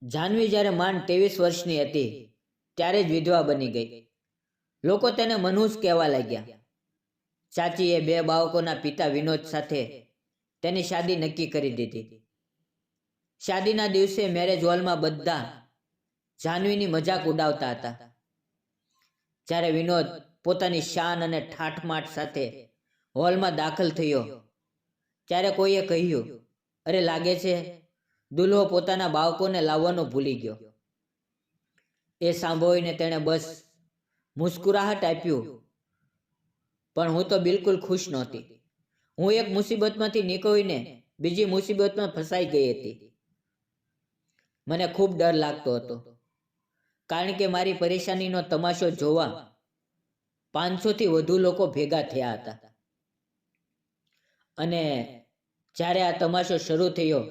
જાહ્નવી જ્યારે માંડ 23 વર્ષની હતી ત્યારે જ વિધવા બની ગઈ. લોકો તેને મનુજ કહેવા લાગ્યા. ચાચીએ 2 બાળકોના પિતા વિનોદ સાથે તેની શાદી નક્કી કરી દીધી. શાદીના દિવસે મેરેજ હોલમાં બધા જાહ્નવીની મજાક ઉડાવતા હતા. જ્યારે વિનોદ પોતાની શાન અને ઠાઠમાઠ સાથે હોલમાં દાખલ થયો ત્યારે કોઈએ કહ્યું, અરે લાગે છે દુલ્હો પોતાના બાળકોને લાવવાનું ભૂલી ગયો. એ સાંભળીને તેણે બસ મુસ્કુરાહટ આપ્યું. પણ હું તો બિલકુલ ખુશ નહોતી. હું એક મુસીબતમાંથી નીકળીને બીજી મુસીબતમાં ફસાઈ ગઈ હતી. મને ખૂબ ડર લાગતો હતો, કારણ કે મારી પરેશાનીનો તમાશો જોવા 500થી વધુ લોકો ભેગા થયા હતા. અને જ્યારે આ તમાશો શરૂ થયો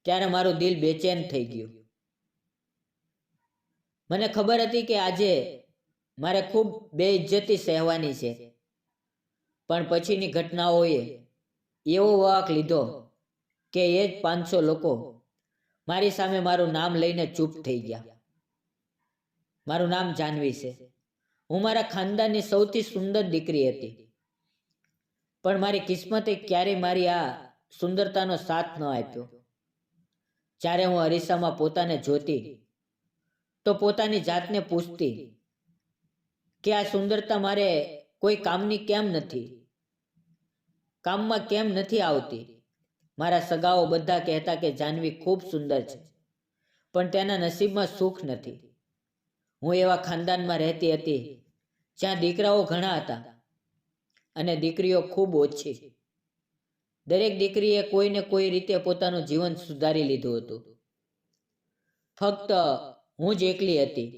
ત્યારે મારું દિલ બેચેન થઈ ગયું. મને ખબર હતી કે આજે મારે ખૂબ બેઇજ્જતી સહેવાની છે, પણ પછીની ઘટનાઓએ એવો વાંક લીધો કે એ જ 500 લોકો મારી સામે મારું નામ લઈને ચૂપ થઈ ગયા. મારું નામ જાહ્નવી છે. હું મારા ખાનદાનની સૌથી સુંદર દીકરી હતી, પણ મારી કિસ્મતે ક્યારેય મારી આ સુંદરતાનો સાથ ન આપ્યો. જ્યારે હું અરીસામાં પોતાને જોતી તો પોતાની જાતને પૂછતી કે આ સુંદરતા મારે કોઈ કામની કેમ નથી, કામમાં કેમ નથી આવતી. મારા સગાઓ બધા કહેતા કે જાહ્નવી ખૂબ સુંદર છે, પણ તેના નસીબમાં સુખ નથી. હું એવા ખાનદાનમાં રહેતી હતી જ્યાં દીકરાઓ ઘણા હતા અને દીકરીઓ ખૂબ ઓછી. દરેક દીકરીએ કોઈને કોઈ રીતે પોતાનું જીવન સુધારી લીધું હતું. ફક્ત હું જ એકલી હતી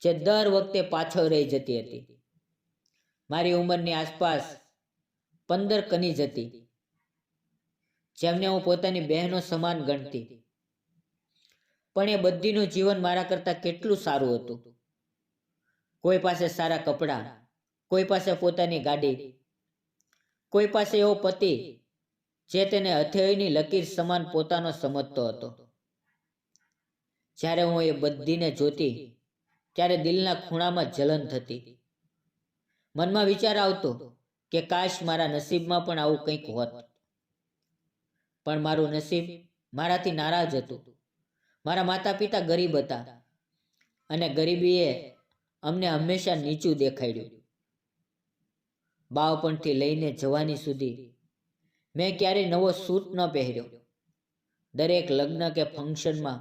જે દર વખતે પાછળ રહી જતી હતી. મારી ઉંમરની આસપાસ 15 કનીજ હતી, જેમને હું પોતાની બહેનો સમાન ગણતી. પણ એ બધીનું જીવન મારા કરતાં કેટલું સારું હતું. કોઈ પાસે સારા કપડાં, કોઈ પાસે પોતાની ગાડી, કોઈ પાસે એવો પતિ જે તેને હથેળીની લકીર સમાન પોતાનો સમજતો હતો. જ્યારે હું એ બધીને જોતી ત્યારે દિલના ખૂણામાં જલન થતી. મનમાં વિચાર આવતો કે કાશ મારા નસીબમાં પણ આવું કંઈક હોત. પણ મારું નસીબ મારાથી નારાજ હતું. મારા માતા પિતા ગરીબ હતા અને ગરીબીએ અમને હંમેશા નીચું દેખાડ્યું. બાળપણથી લઈને જવાની સુધી મેં ક્યારેય નવો સૂટ ન પહેર્યો. દરેક લગ્ન કે ફંક્શનમાં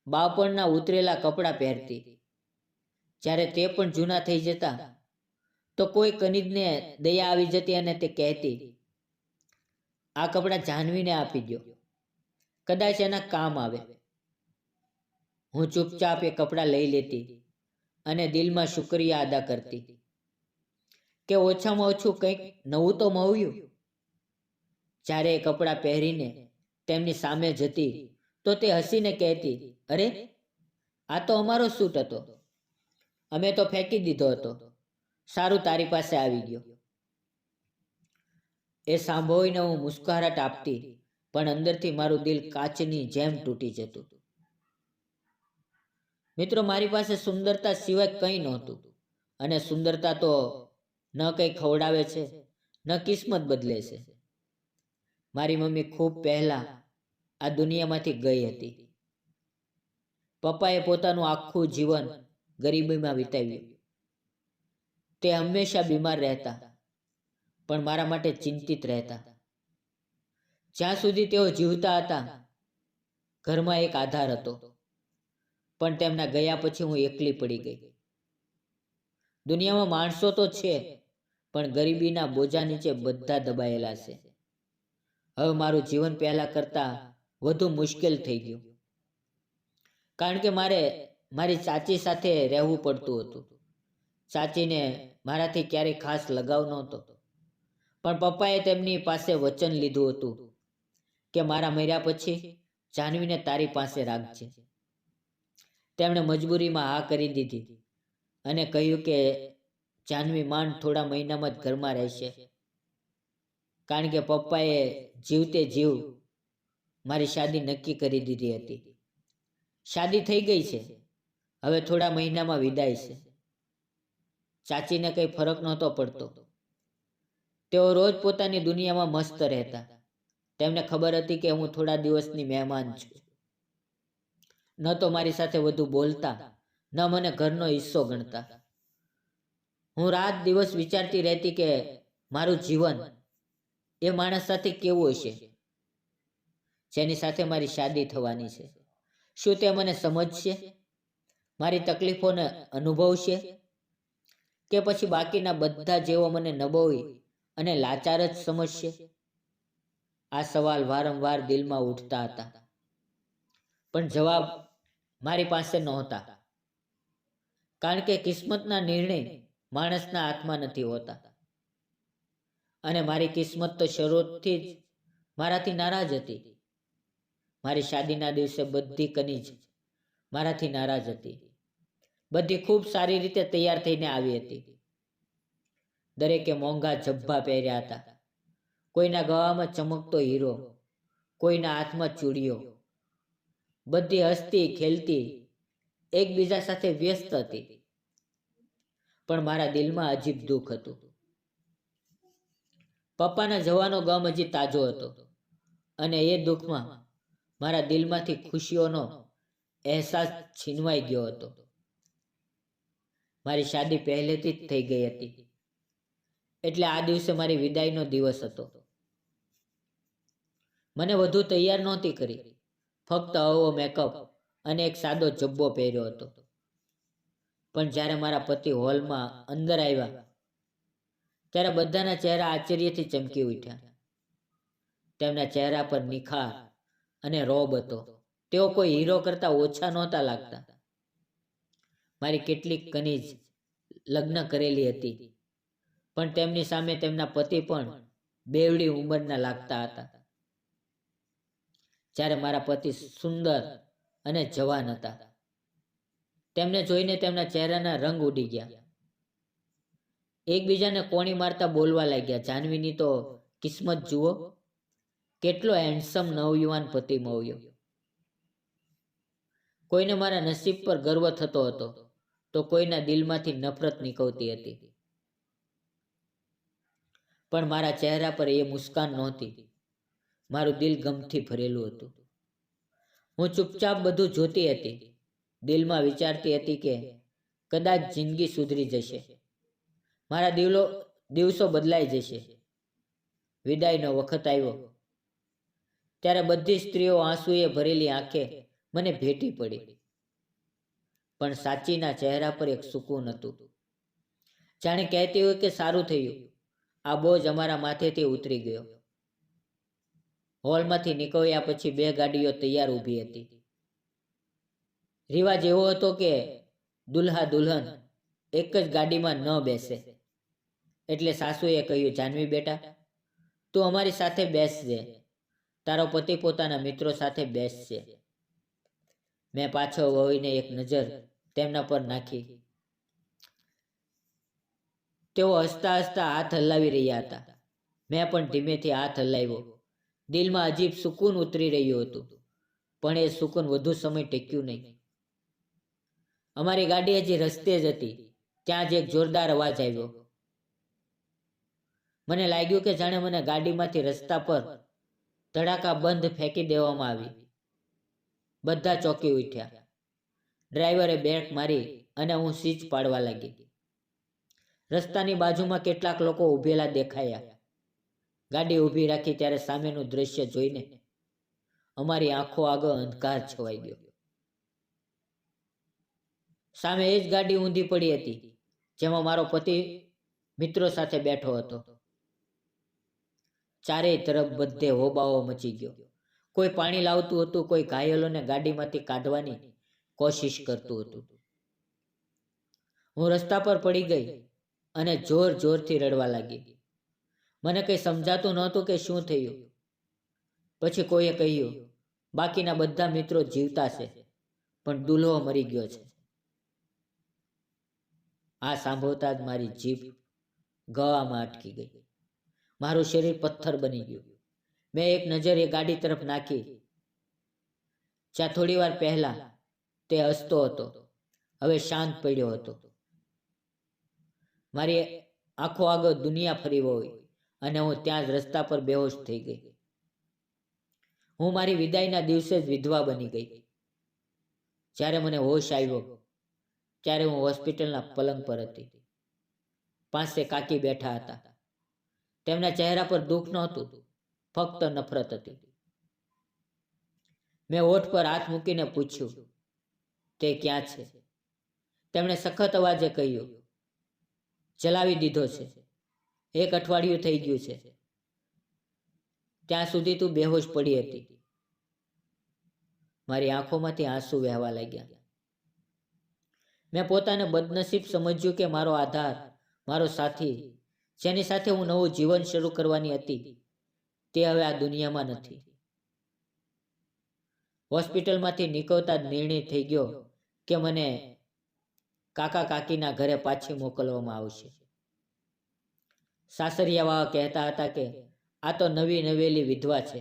બાળપણના ઉતરેલા કપડાં પહેરતી. જ્યારે તે પણ જૂના થઈ જતા તો કોઈ કનીજને દયા આવી જતી અને તે કહેતી, આ કપડાં જાહ્નવીને આપી દો, કદાચ એના કામ આવે. હું ચૂપચાપ એ કપડાં લઈ લેતી અને દિલમાં શુક્રિયા અદા કરતી કે ઓછામાં ઓછું કંઈક નવું તો મળ્યું. જ્યારે એ કપડાં પહેરીને તેમની સામે જતી તો તે હસીને કહેતી, અરે આ તો અમારો સૂટ હતો, અમે તો ફેંકી દીધો હતો, સારું તારી પાસે આવી ગયો. એ સાંભળીને હું મુસ્કરાહટ આપતી, પણ અંદરથી મારું દિલ કાચની જેમ તૂટી જતું. મિત્રો, મારી પાસે સુંદરતા સિવાય કંઈ નહોતું, અને સુંદરતા તો ન કંઈ ખવડાવે છે ન કિસ્મત બદલે છે. મારી મમ્મી ખૂબ પહેલા આ દુનિયામાંથી ગઈ હતી. પપ્પાએ પોતાનું આખું જીવન ગરીબીમાં વિતાવ્યું. તે હંમેશા બીમાર રહેતા, પણ મારા માટે ચિંતિત રહેતા. જ્યાં સુધી તેઓ જીવતા હતા ઘરમાં એક આધાર હતો, પણ તેમના ગયા પછી હું એકલી પડી ગઈ. દુનિયામાં માણસો તો છે, પણ ગરીબીના બોજા નીચે બધા દબાયેલા છે. હવે મારું જીવન પહેલા કરતાં વધુ મુશ્કેલ થઈ ગયું, કારણ કે મારે મારી ચાચી સાથે રહેવું પડતું હતું. ચાચીને મારાથી ક્યારેય ખાસ લગાવ નહોતો, પણ પપ્પાએ તેમની પાસે વચન લીધું હતું કે મારા મર્યા પછી જાહ્નવીને તારી પાસે રાખજે. તેમણે મજબૂરીમાં હા કરી દીધી અને કહ્યું કે જાહ્નવી માંડ થોડા મહિનામાં જ ઘરમાં રહેશે, કારણ કે પપ્પાએ જીવતે જીવ મારી શાદી નક્કી કરી દીધી હતી. શાદી થઈ ગઈ છે, હવે થોડા મહિનામાં વિદાય છે. ચાચીને કંઈ ફરક નહોતો પડતો. તેઓ રોજ પોતાની દુનિયામાં મસ્ત રહેતા. તેમને ખબર હતી કે હું થોડા દિવસની મહેમાન છું. ન તો મારી સાથે વધુ બોલતા, ન મને ઘરનો હિસ્સો ગણતા. હું રાત દિવસ વિચારતી રહેતી કે મારું જીવન એ માણસ સાથે કેવું હશે જેની સાથે મારી શાદી થવાની છે. શું તે મને સમજશે, મારી તકલીફોને અનુભવશે, કે પછી બાકીના બધા જેવો મને નબળી અને લાચાર જ સમજશે? આ સવાલ વારંવાર દિલમાં ઉઠતા હતા, પણ જવાબ મારી પાસે નહોતા. કારણ કે કિસ્મતના નિર્ણય માણસના હાથમાં નથી હોતા. અને મારી કિસ્મત તો શરૂઆતથી જ મારાથી નારાજ હતી. મારી શાદીના દિવસે બધી કનીજ મારાથી નારાજ હતી. બધી ખૂબ સારી રીતે તૈયાર થઈને આવી હતી. દરેકે મોંઘા જબ્બા પહેર્યા હતા. કોઈના ગળામાં ચમકતો હીરો, કોઈના હાથમાં ચૂડીઓ. બધી હસતી ખેલતી એકબીજા સાથે વ્યસ્ત હતી. પણ મારા દિલમાં અજીબ દુઃખ હતું. પપ્પાના જવાનો ગમ હજી તાજો હતો, અને એ દુઃખમાં મારા દિલમાંથી ખુશીઓનો અહેસાસ છીનવાઈ ગયો હતો. મારી શાદી પહેલેથી જ થઈ ગઈ હતી, એટલે આ દિવસે મારી વિદાયનો દિવસ હતો. મને વધુ તૈયાર નહોતી કરી, ફક્ત હળવો મેકઅપ અને એક સાદો જબ્બો પહેર્યો હતો. પણ જ્યારે મારા પતિ હોલમાં અંદર આવ્યા ત્યારે બધાના ચહેરા આશ્ચર્યથી ચમકી ઉઠ્યા. તેમના ચહેરા પર નિખાર અને રોબ હતો. તેઓ કોઈ હીરો કરતા ઓછા નહોતા લાગતા. મારી કેટલીક કનીજ લગ્ન કરેલી હતી, પણ તેમની સામે તેમના પતિ પણ બેવડી ઉંમરના લાગતા હતા. જ્યારે મારા પતિ સુંદર અને જવાન હતા. તેમને જોઈને તેમના ચહેરાના રંગ ઉડી ગયા. એકબીજાને કોણી મારતા બોલવા લાગ્યા, જાનવીની તો કિસ્મત જુઓ, કેટલો હેન્ડસમ નવયુવાન પતિ મળ્યો. કોઈને મારા નસીબ પર ગર્વ થતો હતો, તો કોઈના દિલમાંથી નફરત નીકળતી હતી. પણ મારા ચહેરા પર એ મુસ્કાન નહોતી. મારું દિલ ગમથી ભરેલું હતું. હું ચૂપચાપ બધું જોતી હતી. દિલમાં વિચારતી હતી કે કદાચ જિંદગી સુધરી જશે, મારા દિવસો બદલાઈ જશે. વિદાયનો વખત આવ્યો ત્યારે બધી સ્ત્રીઓ આંસુએ ભરેલી આંખે મને ભેટી પડી. પણ સાચીના ચહેરા પર એક સુકૂન હતું. જાણે કહેતી હોય કે સારું થયું, આ બોજ અમારા માથેથી ઉતરી ગયો. હોલમાંથી નીકળ્યા પછી 2 ગાડીઓ તૈયાર ઊભી હતી. રિવાજ એવો હતો કે દુલ્હા દુલ્હન એક જ ગાડીમાં ન બેસે. એટલે સાસુએ કહ્યું, જાનવી બેટા, તું અમારી સાથે બેસજે, તારો પતિ પોતાના મિત્રો સાથે બેસશે. મેં પાછળ વળીને એક નજર તેમના પર નાખી. તેઓ હસતા હસતા હાથ હલાવી રહ્યા હતા. મેં પણ ધીમેથી હાથ હલાવ્યો. દિલમાં અજીબ સુકૂન ઉતરી રહ્યું હતું, પણ એ સુકૂન વધુ સમય ટેક્યું નહીં. અમારી ગાડી હજી રસ્તે જ હતી, ત્યાં જ એક જોરદાર અવાજ આવ્યો. મને લાગ્યું કે જાણે મને ગાડીમાંથી રસ્તા પર ધડાકા બંધ ફેંકી દેવામાં આવી. બધા ચોંકી ઉઠ્યા. ડ્રાઈવરે બ્રેક મારી અને હું સીટ પાડવા લાગી. રસ્તાની બાજુમાં કેટલાક લોકો ઊભેલા દેખાયા. ગાડી ઊભી રાખી ત્યારે સામેનું દ્રશ્ય જોઈને અમારી આંખો આગળ અંધકાર છવાઈ ગયો. સામે એ જ ગાડી ઊંધી પડી હતી, જેમાં મારો પતિ મિત્રો સાથે બેઠો હતો. ચારેય તરફ બધે હોબાળો મચી ગયો. કોઈ પાણી લાવતું હતું, કોઈ ઘાયલોને ગાડીમાંથી કાઢવાની કોશિશ કરતું હતું. હું રસ્તા પર પડી ગઈ અને જોર જોરથી રડવા લાગી. મને કંઈ સમજાતું નહોતું કે શું થયું. પછી કોઈએ કહ્યું, બાકીના બધા મિત્રો જીવતા છે, પણ દુલ્હો મરી ગયો છે. આ સાંભળતા જ મારી જીભ ગળામાં અટકી ગઈ. મારું શરીર પથ્થર બની ગયું. મેં એક નજર એ ગાડી તરફ નાખી જ્યાં થોડી વાર પહેલા તે હસતો હતો, હવે શાંત પડ્યો હતો. મારી આંખો આગળ દુનિયા ફરી વળી અને હું ત્યાં જ રસ્તા પર બેહોશ થઈ ગઈ. હું મારી વિદાયના દિવસે જ વિધવા બની ગઈ. જ્યારે મને હોશ આવ્યો ત્યારે હું હોસ્પિટલના પલંગ પર હતી. પાસે કાકી બેઠા હતા. તેમના ચહેરા પર દુઃખ નહોતું, ફક્ત નફરત હતી. મેં હોઠ પર હાથ મૂકીને પૂછ્યું, તે ક્યાં છે? તેમણે સખત અવાજે કહ્યું, જલાવી દીધો છે. 1 અઠવાડિયું થઈ ગયું છે. ત્યાં સુધી તું બેહોશ પડી હતી. મારી આંખોમાંથી આંસુ વહેવા લાગ્યા. મેં પોતાને બદનસીબ સમજ્યું કે મારો આધાર, મારો સાથી, જેની સાથે હું નવું જીવન શરૂ કરવાની હતી, તે હવે આ દુનિયામાં નથી. હોસ્પિટલમાંથી નીકળતા જ નિર્ણય થઈ ગયો કે મને કાકા કાકીના ઘરે પાછી મોકલવામાં આવશે. સાસરિયાવાળા કહેતા હતા કે આ તો નવી નવેલી વિધવા છે,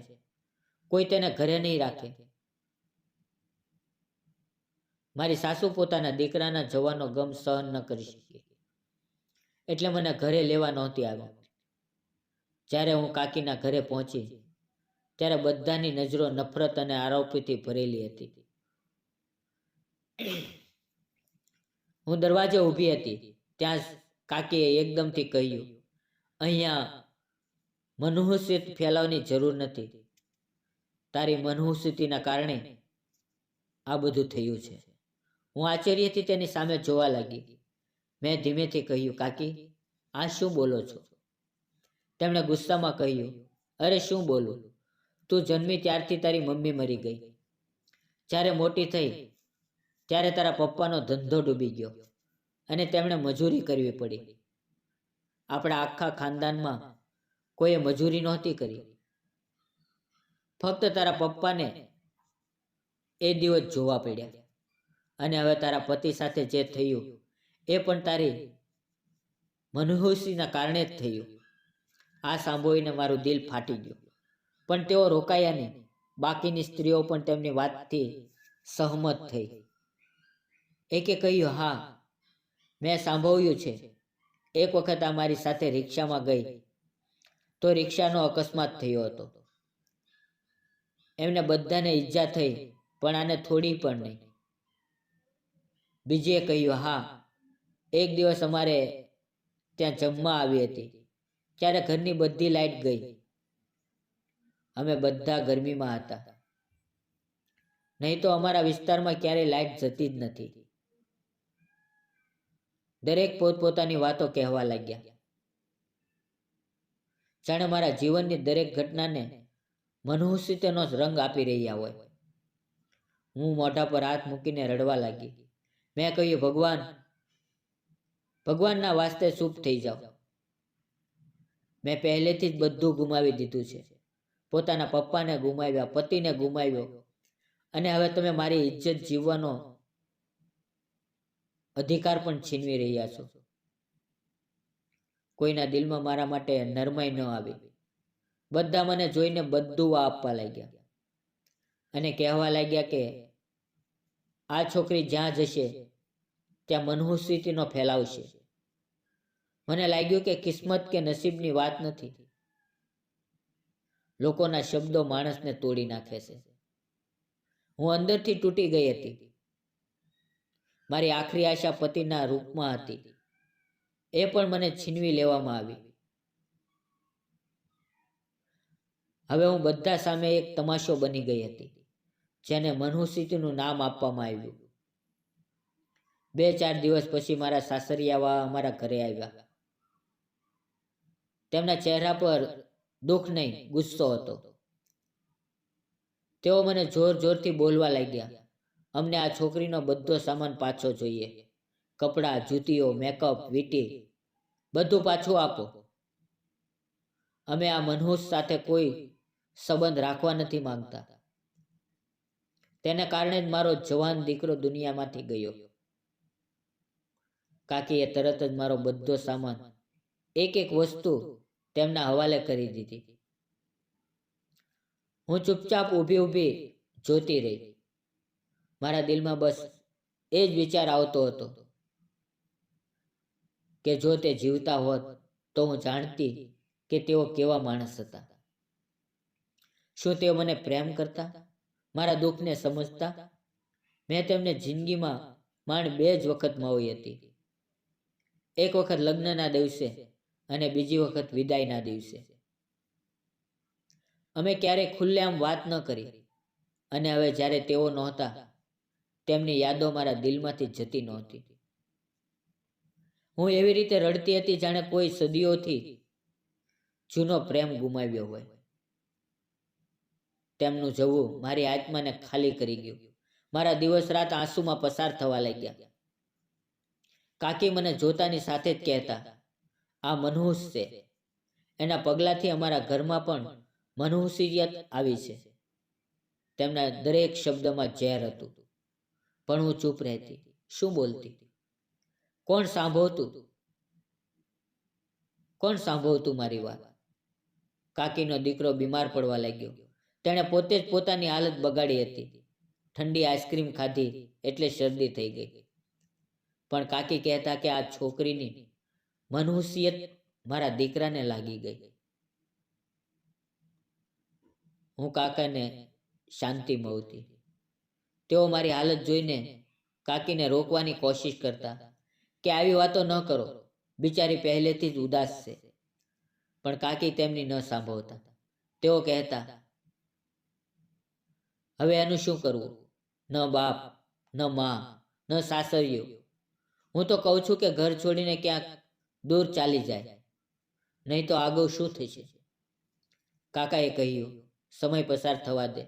કોઈ તેને ઘરે નહીં રાખે. મારી સાસુ પોતાના દીકરાના જવાનો ગમ સહન ન કરી શકી, એટલે મને ઘરે લેવા નહોતી આવી. જ્યારે હું કાકીના ઘરે પહોંચી ત્યારે બધાની નજરો નફરત અને આરોપીથી ભરેલી હતી. હું દરવાજે ઊભી હતી ત્યાં જ કાકીએ એકદમથી કહ્યું, અહીંયા મનહૂસિયત ફેલાવવાની જરૂર નથી. તારી મનહૂસિયતીના કારણે આ બધું થયું છે. હું આશ્ચર્યથી તેની સામે જોવા લાગી. મેં ધીમેથી કહ્યું, કાકી, આ શું બોલો છો? તેમણે ગુસ્સામાં કહ્યું, અરે શું બોલું? તું જન્મી ત્યારથી તારી મમ્મી મરી ગઈ. જ્યારે મોટી થઈ ત્યારે તારા પપ્પાનો ધંધો ડૂબી ગયો અને તેમણે મજૂરી કરવી પડી. આપણા આખા ખાનદાનમાં કોઈએ મજૂરી નહોતી કરી. ફક્ત તારા પપ્પાને એ દિવસ જોવા પડ્યા. અને હવે તારા પતિ સાથે જે થયું એ પણ તારી મનહૂસીના કારણે જ થયું. આ સાંભળીને મારું દિલ ફાટી ગયું. પણ તેઓ રોકાયા નહીં. બાકીની સ્ત્રીઓ પણ તેમની વાતથી સહમત થઈ. એકે કહ્યું, હા, મેં સાંભળ્યું છે. એક વખત આ મારી સાથે રિક્ષામાં ગઈ તો રિક્ષાનો અકસ્માત થયો હતો. એમને બધાને ઈજા થઈ, પણ આને થોડી પણ નહીં. બીજીએ કહ્યું, હા, એક દિવસ અમારે ત્યાં જમવા આવી હતી ત્યારે ઘરની બધી લાઈટ ગઈ. અમે બધા ગરમીમાં હતા. નહીં તો અમારા વિસ્તારમાં ક્યારેય લાઈટ જતી જ નથી. દરેક પોતપોતાની વાતો કહેવા લાગ્યા, જાણે મારા જીવનની દરેક ઘટનાને મનહૂસિયતનો રંગ આપી રહ્યા હોય. હું મોઢા પર હાથ મૂકીને રડવા લાગી. મેં કહ્યું, ભગવાનના વાસ્તે ચૂપ થઈ જાઓ. મેં પહેલેથી જ બધું ગુમાવી દીધું છે. પોતાના પપ્પાને ગુમાવ્યા, પતિને ગુમાવ્યો, અને હવે તમે મારી ઇજ્જત જીવવાનો અધિકાર પણ છીનવી રહ્યા છો. કોઈના દિલમાં મારા માટે નરમાઈ ન આવી. બધા મને જોઈને બધું આપવા લાગ્યા અને કહેવા લાગ્યા કે આ છોકરી જ્યાં જશે ત્યાં મનહૂસિયતીનો ફેલાવશે. મને લાગ્યું કે કિસ્મત કે નસીબની વાત નથી. લોકોના શબ્દો માણસને તોડી નાખે છે. હું અંદરથી તૂટી ગઈ હતી. મારી આખરી આશા પતિના રૂપમાં હતી, એ પણ મને છીનવી લેવામાં આવી. હવે હું બધા સામે એક તમાશો બની ગઈ હતી, જેને મનહૂસિયતીનું નામ આપવામાં આવ્યું. 2-4 દિવસ પછી મારા સાસરિયાવાળા અમારા ઘરે આવ્યા. તેમના ચહેરા પર દુઃખ નહીં, ગુસ્સો હતો. તેઓ મને જોર જોરથી બોલવા લાગ્યા, અમને આ છોકરીનો બધો સામાન પાછો જોઈએ. કપડાં, જૂતીઓ, મેકઅપ, વીંટી, બધું પાછું આપો. અમે આ મનહૂસ સાથે કોઈ સંબંધ રાખવા નથી માંગતા. તેને કારણે જ મારો જવાન દીકરો દુનિયામાંથી ગયો. કાકીએ તરત જ મારો બધો સામાન, એક એક વસ્તુ તેમના હવાલે કરી દીધી. હું ચૂપચાપ ઊભી ઊભી જોતી રહી. મારા દિલમાં બસ એ જ વિચાર આવતો હતો કે જો તે જીવતા હોત તો હું જાણતી કે તેઓ કેવા માણસ હતા. શું તેઓ મને પ્રેમ કરતા, મારા દુઃખને સમજતા? મેં તેમને જિંદગીમાં માંડ 2 જ વખત મળી હતી. એક વખત લગ્નના દિવસે અને બીજી વખત વિદાયના દિવસે. અમે ક્યારેય ખુલ્લેઆમ વાત ન કરી અને હવે જ્યારે તેઓ નહોતા, તેમની યાદો મારા દિલમાંથી જતી નહોતી. હું એવી રીતે રડતી હતી જાણે કોઈ સદીઓથી જૂનો પ્રેમ ગુમાવ્યો હોય. તેમનું જવું મારી આત્માને ખાલી કરી ગયું. મારા દિવસ રાત આંસુમાં પસાર થવા લાગ્યા. કાકી મને જોતાની સાથે જ કહેતા, આ મનહૂસ છે. એના પગલાથી અમારા ઘરમાં પણ મનહૂસિયત આવી છે. તેમના દરેક શબ્દમાં ઝેર હતું. પણ હું ચૂપ રહેતી. શું બોલતી? કોણ સાંભળતું મારી વાત? કાકીનો દીકરો બીમાર પડવા લાગ્યો. તેણે પોતે જ પોતાની હાલત બગાડી હતી. ઠંડી આઈસ્ક્રીમ ખાધી એટલે શરદી થઈ ગઈ. પણ કાકી કહેતા કે આ છોકરીની મનહૂસિયત મારા દીકરાને લાગી ગઈ. હું કાકાને શાંતિ મળતી. તેઓ મારી હાલત જોઈને કાકીને રોકવાની કોશિશ કરતા કે આવી વાતો ન કરો, બિચારી પહેલેથી જ ઉદાસ છે. પણ કાકી તેમની ન સાંભળતા. તેઓ કહેતા, હવે એનું શું કરવું? ન બાપ, ન માં, ન સાસરિયું. હું તો કહું છું કે ઘર છોડીને ક્યાંક દૂર ચાલી જાય, નહીં તો આગળ શું થશે? કાકાએ કહ્યું, સમય પસાર થવા દે,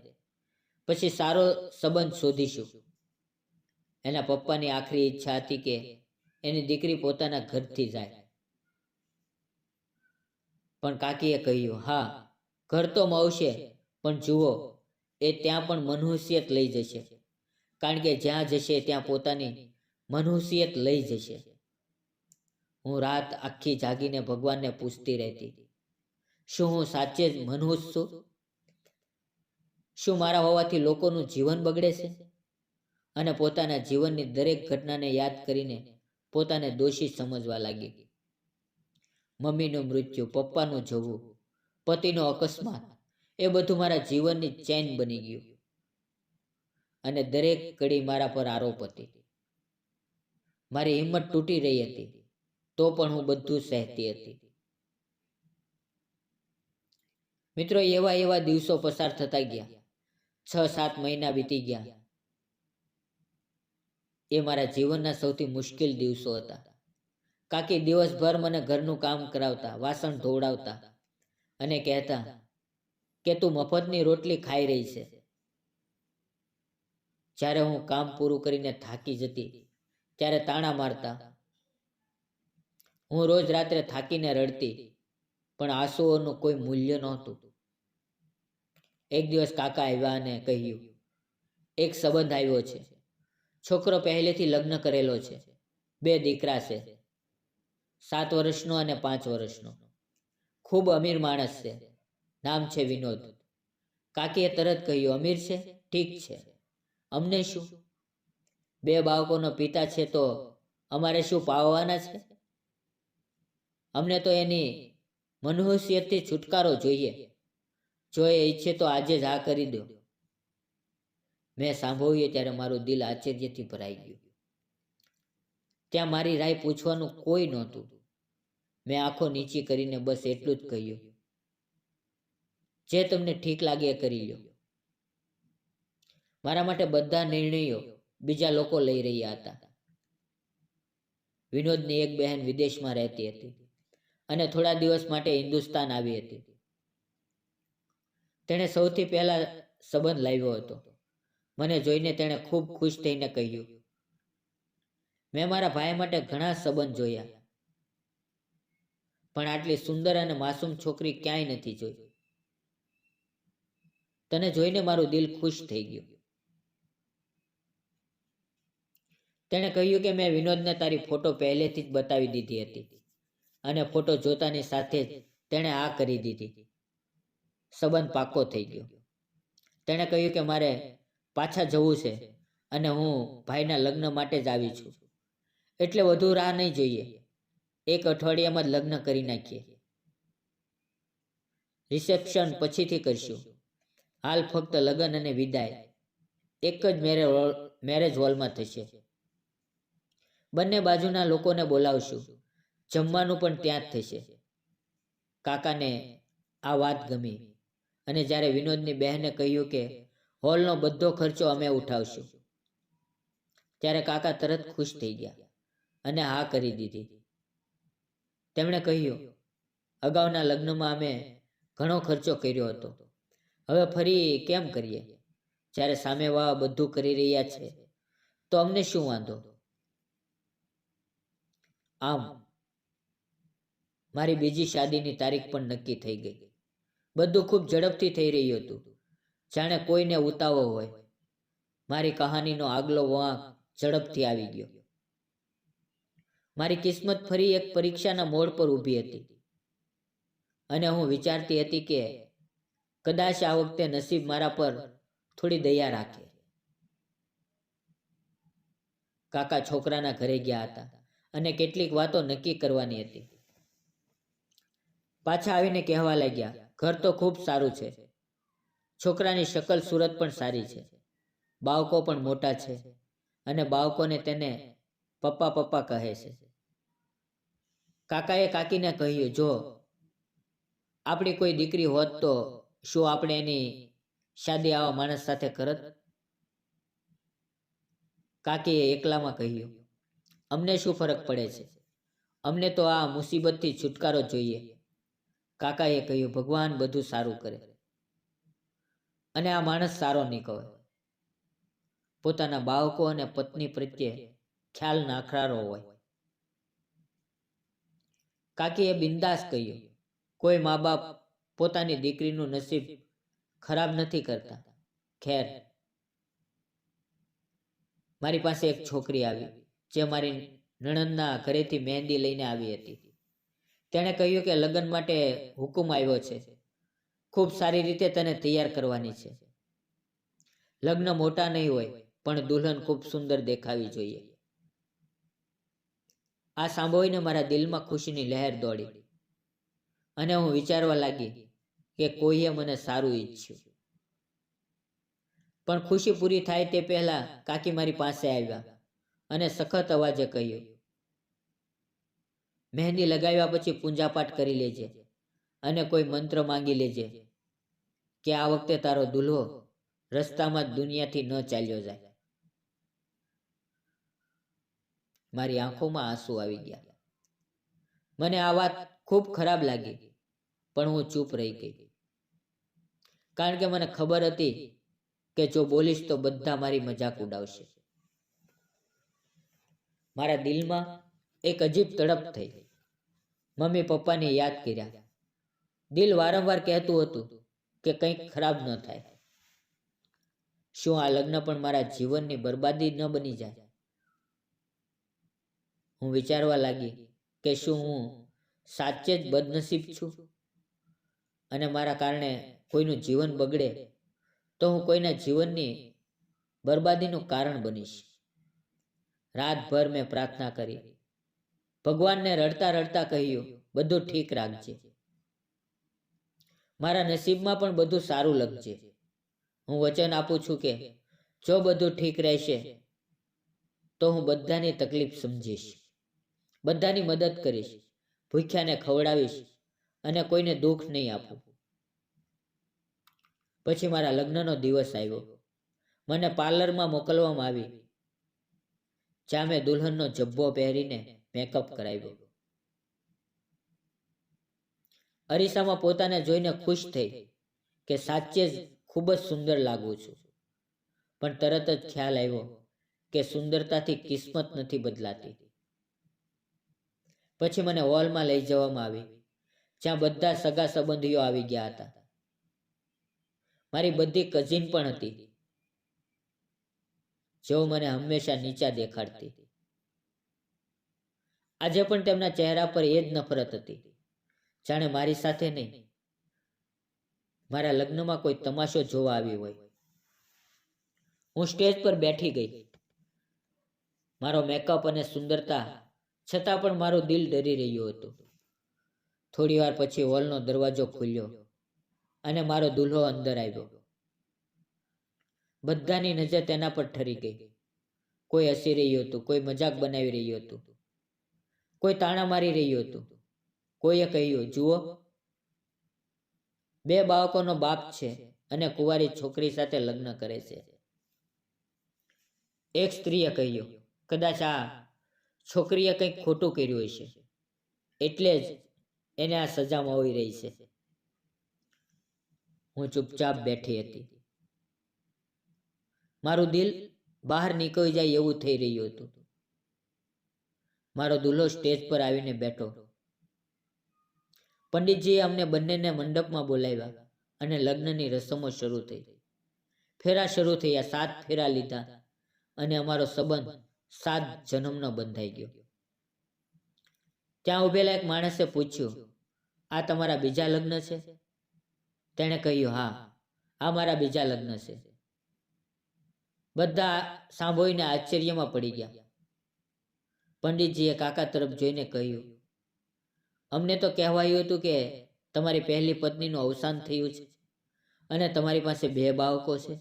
પછી સારો સંબંધ શોધીશું. એના પપ્પાની આખરી ઈચ્છા હતી કે એની દીકરી પોતાના ઘરથી જાય. પણ કાકીએ કહ્યું, હા, ઘર તો મળશે, પણ જુઓ, એ ત્યાં પણ મનહૂસિયત લઈ જશે. કારણ કે જ્યાં જશે ત્યાં પોતાની મનહૂસિયત લઈ જશે. હું રાત આખી જાગીને ભગવાનને પૂછતી રહેતી, શું હું સાચે જ મનહૂસ છું? શું મારા હોવાથી લોકોનું જીવન બગડે છે? અને પોતાના જીવનની દરેક ઘટનાને યાદ કરીને પોતાને દોષી સમજવા લાગી. મમ્મીનું મૃત્યુ, પપ્પાનું જવું, પતિનો અકસ્માત, એ બધું મારા જીવનની ચેન બની ગયું. અને દરેક કડી મારા પર આરોપ હતી. મારી હિંમત તૂટી રહી હતી, તો પણ હું બધું સહેતી હતી. મિત્રો, એવા દિવસો પસાર થતા ગયા. 6-7 મહિના વીતી ગયા. એ મારા જીવનના સૌથી મુશ્કેલ દિવસો હતા. કાકી દિવસભર મને ઘરનું કામ કરાવતા, વાસણ ધોવડાવતા અને કહેતા કે તું મફતની રોટલી ખાઈ રહી છે. જ્યારે હું કામ પૂરું કરીને થાકી જતી ત્યારે તાણા મારતા. હું રોજ રાત્રે થાકીને રડતી, પણ આંસુઓનું કોઈ મૂલ્ય નહોતું. એક દિવસ કાકા આવ્યા અને કહ્યું, એક સંબંધ આવ્યો છે. છોકરો પહેલેથી લગ્ન કરેલો છે. 2 દીકરા છે, 7 વર્ષનો અને 5 વર્ષનો. ખૂબ અમીર માણસ છે. નામ છે વિનોદ. કાકીએ તરત કહ્યું, અમીર છે? ઠીક છે, અમને શું? 2 બાળકોનો પિતા છે તો અમારે શું પાવવાના છે? અમને તો એની મનહૂસિયતથી છુટકારો જોઈએ. જો એ ઈચ્છે તો આજે જ હા કરી દો. મેં સાંભળ્યું ત્યારે મારું દિલ આશ્ચર્યથી ભરાઈ ગયું. ત્યાં મારી રાય પૂછવાનું કોઈ નહોતું. મેં આંખો નીચી કરીને બસ એટલું જ કહ્યું, જે તમને ઠીક લાગે એ કરી લો. મારા માટે બધા નિર્ણયો બીજા લોકો લઈ રહ્યા હતા. વિનોદની એક બહેન વિદેશમાં રહેતી હતી અને થોડા દિવસ માટે હિન્દુસ્તાન આવી હતી. તેણે સૌથી પહેલા સંબંધ લાવ્યો હતો. મને જોઈને તેણે ખૂબ ખુશ થઈને કહ્યું, મેં મારા ભાઈ માટે ઘણા સંબંધ જોયા, પણ આટલી સુંદર અને માસૂમ છોકરી ક્યાંય નથી જોઈ. તને જોઈને મારું દિલ ખુશ થઈ ગયું. તેણે કહ્યું કે મેં વિનોદને તારી ફોટો પહેલેથી જ બતાવી દીધી હતી અને ફોટો જોતાની સાથે જ તેણે આ કરી દીધી. સંબંધ પાકો થઈ ગયો. તેણે કહ્યું કે મારે પાછા જવું છે, અને હું ભાઈના લગ્ન માટે જ આવી છું, એટલે વધુ રાહ નહીં જોઈએ. 1 અઠવાડિયામાં જ લગ્ન કરી નાખીએ. રિસેપ્શન પછીથી કરશું. હાલ ફક્ત લગ્ન અને વિદાય એક જ મેરેજ હોલમાં થશે. બંને બાજુના લોકોને બોલાવશું. જમવાનું પણ ત્યાં જ થશે. કાકાને આ વાત ગમી અને જ્યારે વિનોદની બહેને કહ્યું કે હોલનો બધો ખર્ચો અમે ઉઠાવશું, ત્યારે કાકા તરત ખુશ થઈ ગયા અને હા કરી દીધી. તેમણે કહ્યું, અગાઉના લગ્નમાં અમે ઘણો ખર્ચો કર્યો હતો, હવે ફરી કેમ કરીએ? જ્યારે સામેવાળા બધું કરી રહ્યા છે તો અમને શું વાંધો? આમ મારી બીજી શાદીની તારીખ પણ નક્કી થઈ ગઈ. બધું ખૂબ ઝડપથી થઈ રહ્યું હતું, જાણે કોઈને ઉતાવળ હોય. મારી કહાનીનો આગલો વાંક ઝડપથી આવી ગયો. મારી કિસ્મત ફરી એક પરીક્ષાના મોડ પર ઊભી હતી અને હું વિચારતી હતી કે કદાચ આ વખતે નસીબ મારા પર થોડી દયા રાખે. કાકા છોકરાના ઘરે ગયા હતા અને કેટલીક વાતો નક્કી કરવાની હતી. પાછા આવીને કહેવા લાગ્યા, ઘર તો ખૂબ સારું છે. છોકરાની શકલ સુરત પણ સારી છે. બાળકો પણ મોટા છે અને બાળકોને તેને પપ્પા પપ્પા કહે છે. કાકાએ કાકીને કહ્યું, જો આપણી કોઈ દીકરી હોત તો શું આપણે એની શાદી આવા માણસ સાથે કરત? કાકીએ એકલામાં કહ્યું, અમને શું ફરક પડે છે? અમને તો આ મુસીબતથી છુટકારો જોઈએ. કાકાએ કહ્યું, ભગવાન બધું સારું કરે અને આ માણસ સારો નીકળે. પોતાના બાળકો અને પત્ની પ્રત્યે ખ્યાલ નાખનારો હોય. કાકીએ બિંદાસ કહ્યું, કોઈ મા બાપ પોતાની દીકરીનું નસીબ ખરાબ નથી કરતા. ખેર, મારી પાસે એક છોકરી આવી જે મારી નણંદના ઘરેથી મહેંદી લઈને આવી હતી. તેણે કહ્યું કે લગ્ન માટે હુકુમ આવ્યો છે. ખૂબ સારી રીતે તને તૈયાર કરવાની છે. લગ્ન મોટા નહીં હોય પણ દુલ્હન ખૂબ સુંદર દેખાવી જોઈએ. આ સાંભળીને મારા દિલમાં ખુશીની લહેર દોડી અને હું વિચારવા લાગી કે કોઈએ મને સારું ઈચ્છ્યું. પણ ખુશી પૂરી થાય તે પહેલા કાકી મારી પાસે આવ્યા અને સખત અવાજે કહ્યું, મહેંદી લગાવ્યા પછી પૂજાપાઠ કરી લેજે અને કોઈ મંત્ર માંગી લેજે કે આ વખતે તારો દુલ્હો રસ્તામાં જ દુનિયાથી ન ચાલ્યો જાય. મારી આંખોમાં આંસુ આવી ગયા. મને આ વાત ખૂબ ખરાબ લાગી પણ હું ચૂપ રહી ગઈ, કારણ કે મને ખબર હતી કે જો બોલીશ તો બધા મારી મજાક ઉડાવશે. મારા દિલમાં એક અજીબ તડપ થઈ. મમ્મી પપ્પાને યાદ કર્યા. દિલ વારંવાર કહેતું હતું કે કંઈક ખરાબ ન થાય. શું આ લગ્ન પણ મારા જીવનની બરબાદી ન બની જાય? હું વિચારવા લાગી કે શું હું સાચે જ બદનસીબ છું અને મારા કારણે કોઈનું જીવન બગડે તો હું કોઈના જીવનની બરબાદીનું કારણ બનીશ. રાતભર મેં પ્રાર્થના કરી. ભગવાનને રડતા રડતા કહ્યું, બધું ઠીક રાખજે. મારા નસીબમાં પણ બધું સારું લખજે. હું વચન આપું છું કે જો બધું ઠીક રહેશે તો હું બધાની તકલીફ સમજીશ, બધાની મદદ કરીશ, ભૂખ્યાને ખવડાવીશ અને કોઈને દુઃખ નહીં આપું. પછી મારા લગ્નનો દિવસ આવ્યો. મને પાર્લરમાં મોકલવામાં આવી, જ્યાં મેં દુલ્હનનો જબ્બો પહેરીને મેકઅપ કરાવ્યો. અરીસામાં પોતાને જોઈને ખુશ થઈ કે સાચે જ ખૂબ જ સુંદર લાગું છું. પણ તરત જ ખ્યાલ આવ્યો કે સુંદરતાથી કિસ્મત નથી બદલાતી. પછી મને હોલમાં લઈ જવામાં આવી, જ્યાં બધા સગા સંબંધીઓ આવી ગયા હતા. મારી બધી કઝિન પણ હતી, જેઓ મને હંમેશા નીચા દેખાડતી. આજે પણ તેમના ચહેરા પર એ જ નફરત હતી, જાણે મારી સાથે નહીં, મારા લગ્નમાં કોઈ તમાશો જોવા આવી હોય. હું સ્ટેજ પર બેઠી ગઈ. મારો મેકઅપ અને સુંદરતા છતાં પણ મારું દિલ ડરી રહ્યું હતું. થોડી વાર પછી હોલનો દરવાજો ખુલ્યો અને મારો દુલ્હો અંદર આવ્યો. બધાની નજર તેના પર ઠરી ગઈ. કોઈ હસી રહ્યું હતું, કોઈ મજાક બનાવી રહ્યું હતું, કોઈ તાણા મારી રહ્યું હતું. કોઈએ કહ્યું, જુઓ, 2 બાળકોનો બાપ છે અને કુંવારી છોકરી સાથે લગ્ન કરે છે. એક સ્ત્રીએ કહ્યું, કદાચ આ છોકરીએ કંઈક ખોટું કર્યું હશે, એટલે જ એને આ સજા મળી રહી છે. હું ચૂપચાપ બેઠી હતી. મારું દિલ બહાર નીકળી જાય એવું થઈ રહ્યું હતું. મારો દુલ્હો સ્ટેજ પર આવીને બેઠો. પંડિતજીએ અમને બંનેને મંડપમાં બોલાવ્યા અને લગ્નની રસમો શરૂ થઈ. ફેરા શરૂ થયા. 7 ફેરા લીધા અને અમારો સંબંધ 7 જન્મનો બંધાઈ ગયો. ત્યાં ઉભેલા એક માણસે પૂછ્યું, આ તમારા બીજા લગ્ન છે? તેણે કહ્યું, હા, આ મારા બીજા લગ્ન છે. બધા સાંભળીને આશ્ચર્યમાં પડી ગયા. પંડિતજીએ કાકા તરફ જોઈને કહ્યું, અમને તો કહેવાયું હતું કે તમારી પહેલી પત્નીનું અવસાન થયું છે અને તમારી પાસે 2 બાળકો છે.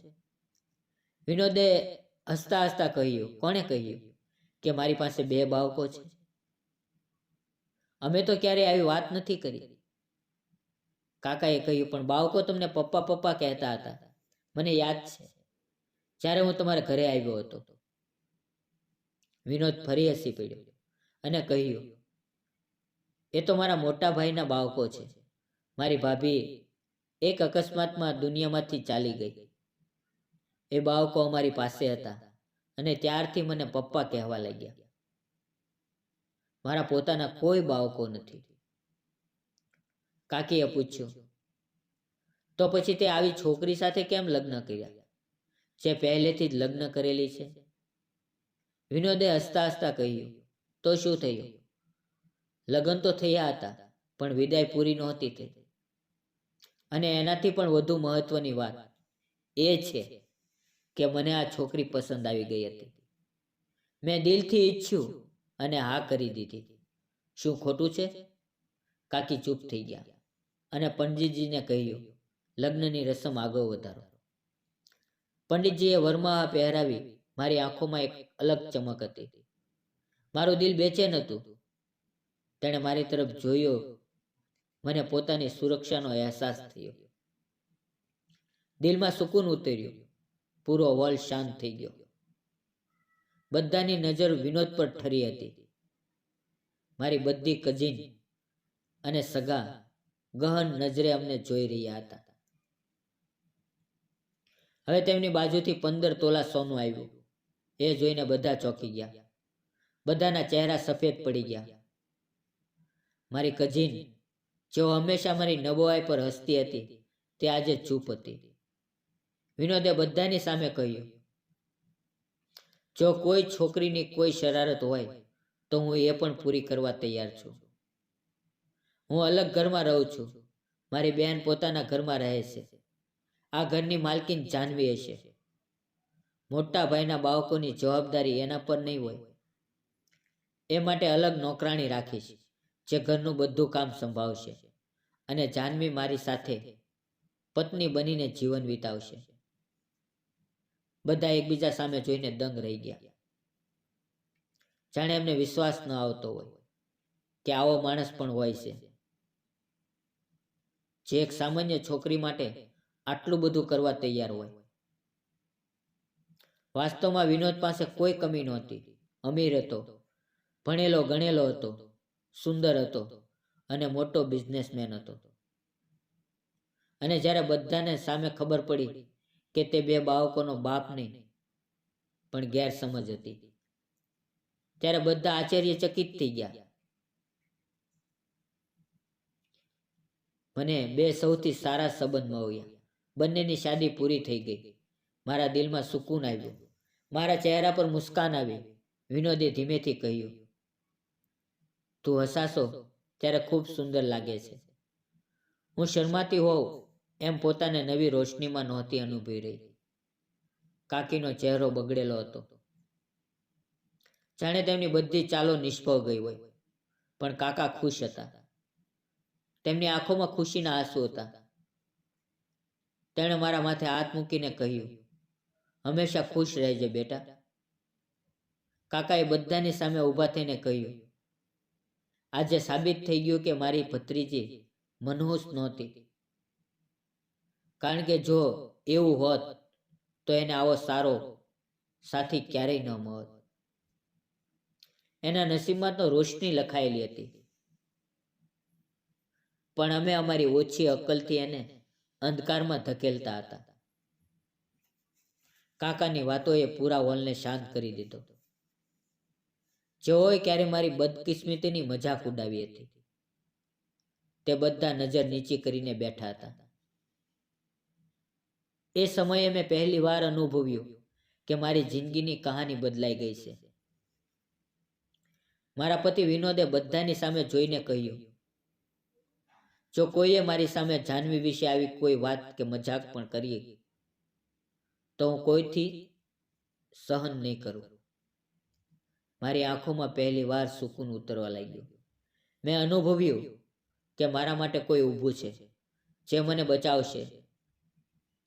વિનોદે હસતા હસતા કહ્યું, કોણે કહ્યું કે મારી પાસે 2 બાળકો છે? અમે તો ક્યારેય આવી વાત નથી કરી. કાકાએ કહ્યું, પણ બાળકો તમને પપ્પા પપ્પા કહેતા હતા. મને યાદ છે, જ્યારે હું તમારા ઘરે આવ્યો હતો. વિનોદ ફરી હસી પડ્યો અને કહ્યું, એ તો મારા મોટા ભાઈના બાળકો છે. મારી ભાભી એક અકસ્માતમાં દુનિયામાંથી ચાલી ગઈ. એ બાળકો અમારી પાસે હતા અને ત્યારથી મને પપ્પા કહેવા લાગ્યા. મારા પોતાના કોઈ બાળકો નથી. કાકીએ પૂછ્યું, તો પછી તે આવી છોકરી સાથે કેમ લગ્ન કર્યા, જે પહેલેથી જ લગ્ન કરેલી છે? વિનોદે હસતા હસતા કહ્યું, તો શું થયું? લગ્ન તો થયા હતા, પણ વિદાય પૂરી નહોતી થઈ. અને એનાથી પણ વધુ મહત્વની વાત એ છે કે મને આ છોકરી પસંદ આવી ગઈ હતી. મેં દિલથી ઈચ્છ્યું અને હા કરી દીધી. શું ખોટું છે? કાકી ચૂપ થઈ ગયા અને પંડિતજીને કહ્યું, લગ્નની રસમ આગળ વધારો. પંડિતજીએ વરમાળા પહેરાવી. મારી આંખોમાં એક અલગ ચમક હતી. મારું દિલ બેચેન હતું. તેણે મારી તરફ જોયો. મને પોતાની સુરક્ષાનો અહેસાસ થયો. દિલમાં સુકૂન ઉતર્યું. પૂરો હોલ શાંત થઈ ગયો. બધાની નજર વિનોદ પર ઠરી હતી. મારી બધી કઝિન અને સગા ગહન નજરે અમને જોઈ રહ્યા હતા. હવે તેમની બાજુથી 15 તોલા સોનું આવ્યું. એ જોઈને બધા ચોંકી ગયા. બધાના ચહેરા સફેદ પડી ગયા. મારી કઝિન, જેઓ હંમેશા મારી નબળાઈ પર હસતી હતી, તે આજે ચૂપ હતી. વિનોદે બધાની સામે કહ્યું, જો કોઈ છોકરીની કોઈ શરારત હોય તો હું એ પણ પૂરી કરવા તૈયાર છું. હું અલગ ઘરમાં રહું છું. મારી બહેન પોતાના ઘરમાં રહે છે. આ ઘરની માલકીન જાનવી હશે. મોટા ભાઈના બાળકોની જવાબદારી એના પર નહીં હોય. એ માટે અલગ નોકરાણી રાખીશ, જે ઘરનું બધું કામ સંભાળશે. અને જાનવી મારી સાથે પત્ની બનીને જીવન વિતાવશે. બધા એકબીજા સામે જોઈને દંગ રહી ગયા. જાણે એમને વિશ્વાસ ન આવતો હોય કે આવો માણસ પણ હોય છે, જે એક સામાન્ય છોકરી માટે આટલું બધું કરવા તૈયાર હોય. વાસ્તવમાં વિનોદ પાસે કોઈ કમી નહોતી. અમીર હતો, ભણેલો ગણેલો હતો, સુંદર હતો અને મોટો બિઝનેસમેન હતો. અને જ્યારે બધાને સામે ખબર પડી કે તે 2 બાળકોનો બાપ નહીં પણ ગેરસમજ હતી, ત્યારે બધા આશ્ચર્યચકિત થઈ ગયા. મને 2 સૌથી સારા સંબંધ મળ્યા. બંનેની શાદી પૂરી થઈ ગઈ. મારા દિલમાં સુકૂન આવ્યું. મારા ચહેરા પર મુસ્કાન આવી. વિનોદે ધીમેથી કહ્યું, તું હસાશો ત્યારે ખૂબ સુંદર લાગે છે. હું શરમાતી હોઉં એમ પોતાને નવી રોશનીમાં નહોતી અનુભવી રહી. કાકીનો ચહેરો બગડેલો હતો, જાણે તેમની બધી ચાલો નિષ્ફળ ગઈ હોય. પણ કાકા ખુશ હતા. તેમની આંખોમાં ખુશીના આંસુ હતા. તેણે મારા માથે હાથ મૂકીને કહ્યું, હંમેશા ખુશ રહેજે બેટા. કાકાએ બધાની સામે ઊભા થઈને કહ્યું, આજે સાબિત થઈ ગયું કે મારી ભત્રીજી મનહૂસ નહોતી. કારણ કે જો એવું હોત તો એને આવો સારો સાથી ક્યારેય ન મળત. એના નસીબમાં તો રોશની લખાયેલી હતી, પણ અમે અમારી ઓછી અક્કલથી એને અંધકારમાં ધકેલતા હતા. કાકાની વાતોએ પૂરા હોલને શાંત કરી દીધો. જેઓએ ક્યારે મારી બદકિસ્મતીની મજાક ઉડાવી હતી તે બધા નજર નીચી કરીને બેઠા હતા. એ સમયે મેં પહેલી વાર અનુભવ્યું કે મારી જિંદગીની કહાની બદલાઈ ગઈ છે. મારા પતિ વિનોદે બધાની સામે જોઈને કહ્યું, જો કોઈએ મારી સામે જાહ્નવી વિશે આવી કોઈ વાત કે મજાક પણ કરી તો હું કોઈથી સહન નહીં કરું. મારી આંખોમાં પહેલી વાર સુકૂન ઉતરવા લાગ્યું. મેં અનુભવ્યું કે મારા માટે કોઈ ઊભું છે, જે મને બચાવશે,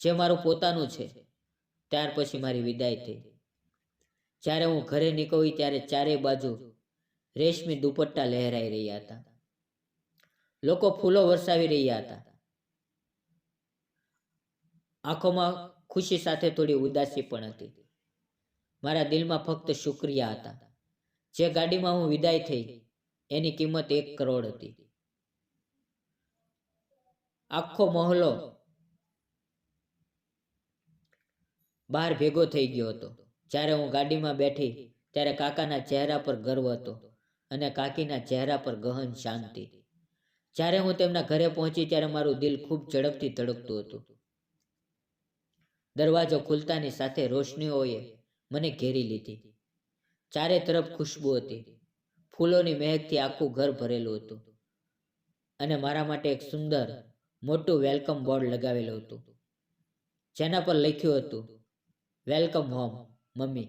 જે મારું પોતાનું છે. ત્યાર પછી મારી વિદાય થઈ. જ્યારે હું ઘરે નીકળી ત્યારે ચારેય બાજુ રેશમી દુપટ્ટા લહેરાઈ રહ્યા હતા. લોકો ફૂલો વરસાવી રહ્યા હતા. આંખોમાં ખુશી સાથે થોડી ઉદાસી પણ હતી. મારા દિલમાં ફક્ત શુક્રિયા હતા. જે ગાડીમાં હું વિદાય થઈ એની કિંમત 1 કરોડ હતી. આખો મહોલ્લો બહાર ભેગો થઈ ગયો હતો. જ્યારે હું ગાડીમાં બેઠી ત્યારે કાકાના ચહેરા પર ગર્વ હતો અને કાકીના ચહેરા પર ગહન શાંતિ. જ્યારે હું તેમના ઘરે પહોંચી ત્યારે મારું દિલ ખૂબ ઝડપથી ધડકતું હતું. દરવાજો ખુલતાની સાથે રોશનીઓએ મને ઘેરી લીધી. ચારે તરફ ખુશ્બુ હતી. ફૂલોની મહેકથી આખું ઘર ભરેલું હતું અને મારા માટે એક સુંદર મોટું વેલકમ બોર્ડ લગાવેલું હતું, જેના પર લખ્યું હતું, વેલકમ હોમ મમ્મી.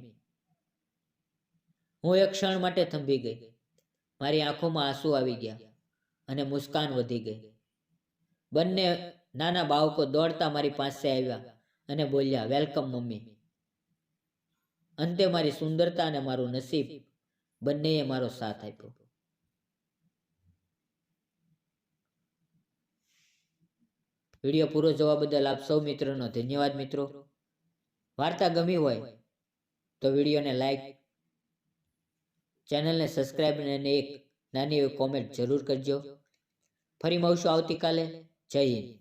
હું એક ક્ષણ માટે થંભી ગઈ. મારી આંખોમાં આંસુ આવી ગયા અને મુસ્કાન વધી ગઈ. બંને નાના બાળકો દોડતા મારી પાસે આવ્યા અને બોલ્યા, વેલકમ મમ્મી. અંતે મારી સુંદરતા અને મારું નસીબ બંનેએ મારો સાથ આપ્યો. વિડીયો પૂરો જોવા બદલ આપ સૌ મિત્રોનો ધન્યવાદ. મિત્રો, વાર્તા ગમી હોય તો વિડીયોને લાઈક, ચેનલને સબસ્ક્રાઈબ અને એક નાની એવી કોમેન્ટ જરૂર કરજો. ફરી મળશું આવતીકાલે. જય હિન્દ.